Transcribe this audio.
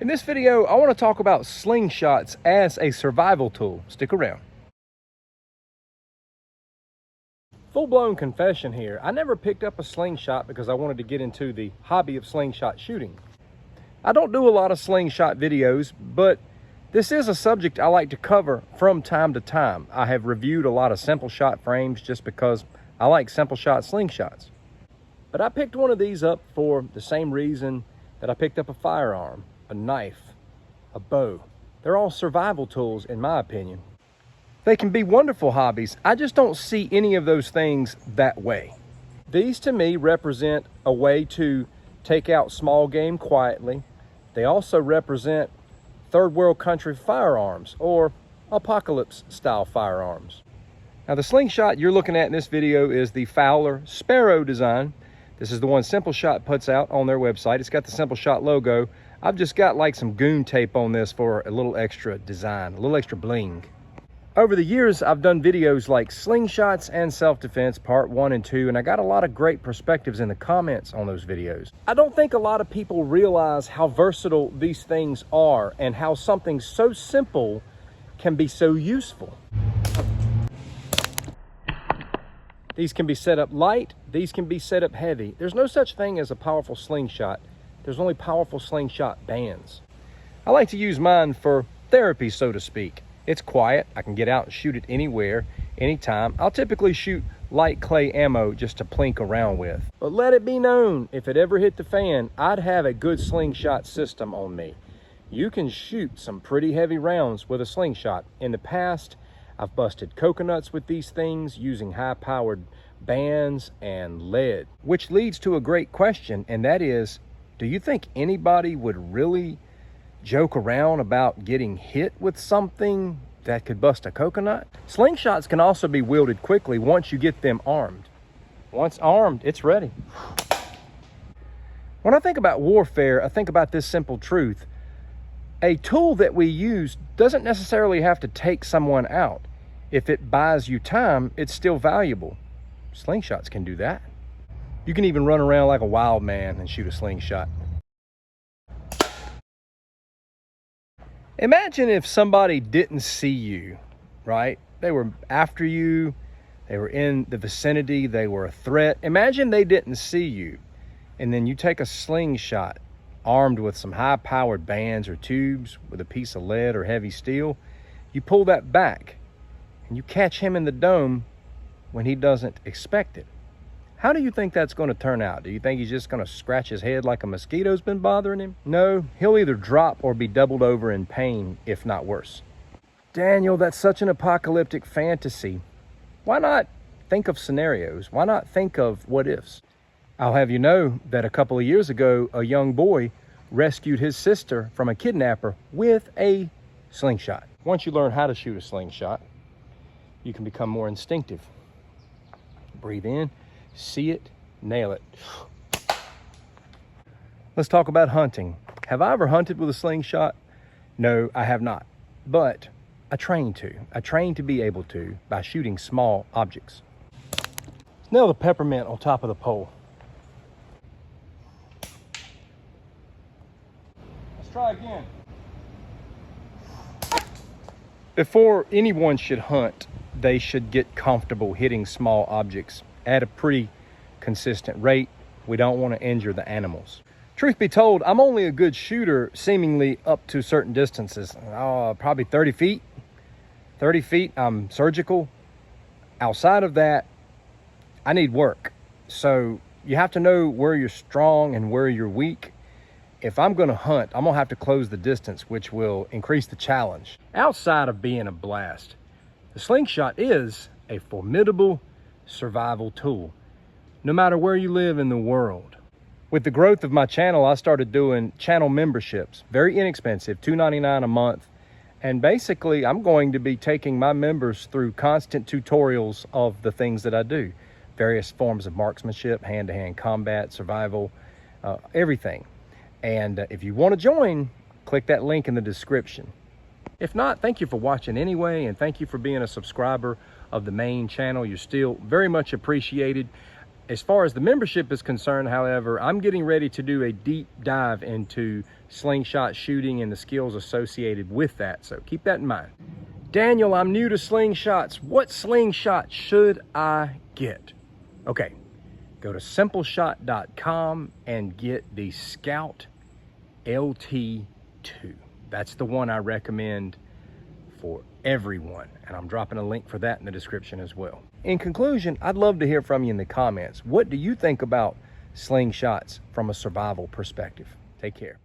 In this video, I want to talk about slingshots as a survival tool. Stick around. Full-blown confession here. I never picked up a slingshot because I wanted to get into the hobby of slingshot shooting. I don't do a lot of slingshot videos, but this is a subject I like to cover from time to time. I have reviewed a lot of simple shot frames just because I like simple shot slingshots. But I picked one of these up for the same reason that I picked up a firearm, a knife, a bow. They're all survival tools in my opinion. They can be wonderful hobbies. I just don't see any of those things that way. These to me represent a way to take out small game quietly. They also represent third world country firearms or apocalypse style firearms. Now the slingshot you're looking at in this video is the Fowler Sparrow design. This is the one Simple Shot puts out on their website. It's got the Simple Shot logo. I've just got like some goon tape on this for a little extra design, a little extra bling. Over the years, I've done videos like Slingshots and Self-Defense Part 1 and 2, and I got a lot of great perspectives in the comments on those videos. I don't think a lot of people realize how versatile these things are and how something so simple can be so useful. These can be set up light, these can be set up heavy. There's no such thing as a powerful slingshot. There's only powerful slingshot bands. I like to use mine for therapy, so to speak. It's quiet, I can get out and shoot it anywhere, anytime. I'll typically shoot light clay ammo just to plink around with. But let it be known, if it ever hit the fan, I'd have a good slingshot system on me. You can shoot some pretty heavy rounds with a slingshot. In the past, I've busted coconuts with these things using high-powered bands and lead. Which leads to a great question, and that is, do you think anybody would really joke around about getting hit with something that could bust a coconut? Slingshots can also be wielded quickly once you get them armed. Once armed, it's ready. When I think about warfare, I think about this simple truth. A tool that we use doesn't necessarily have to take someone out. If it buys you time, it's still valuable. Slingshots can do that. You can even run around like a wild man and shoot a slingshot. Imagine if somebody didn't see you, right? They were after you, they were in the vicinity, they were a threat. Imagine they didn't see you, and then you take a slingshot armed with some high-powered bands or tubes with a piece of lead or heavy steel. You pull that back, and you catch him in the dome when he doesn't expect it. How do you think that's going to turn out? Do you think he's just going to scratch his head like a mosquito's been bothering him? No, he'll either drop or be doubled over in pain, if not worse. Daniel, that's such an apocalyptic fantasy. Why not think of scenarios? Why not think of what ifs? I'll have you know that a couple of years ago, a young boy rescued his sister from a kidnapper with a slingshot. Once you learn how to shoot a slingshot, you can become more instinctive. Breathe in. See it, nail it. Let's talk about hunting. Have I ever hunted with a slingshot? No, I have not. But I train to. I train to be able to by shooting small objects. Nail the peppermint on top of the pole. Let's try again. Before anyone should hunt, they should get comfortable hitting small objects at a pretty consistent rate. We don't want to injure the animals. Truth be told, I'm only a good shooter seemingly up to certain distances. Probably 30 feet. 30 feet, I'm surgical. Outside of that, I need work. So you have to know where you're strong and where you're weak. If I'm going to hunt, I'm going to have to close the distance, which will increase the challenge. Outside of being a blast, the slingshot is a formidable survival tool, no matter where you live in the world. With the growth of my channel, I started doing channel memberships, very inexpensive, $2.99 a month. And basically, I'm going to be taking my members through constant tutorials of the things that I do. Various forms of marksmanship, hand-to-hand combat, survival, everything. And if you want to join, click that link in the description. If not, thank you for watching anyway, and thank you for being a subscriber of the main channel. You're still very much appreciated. As far as the membership is concerned, however, I'm getting ready to do a deep dive into slingshot shooting and the skills associated with that, so keep that in mind. Daniel, I'm new to slingshots. What slingshot should I get? Okay, go to simpleshot.com and get the Scout LT2. That's the one I recommend for everyone, and I'm dropping a link for that in the description as well. In conclusion, I'd love to hear from you in the comments. What do you think about slingshots from a survival perspective? Take care.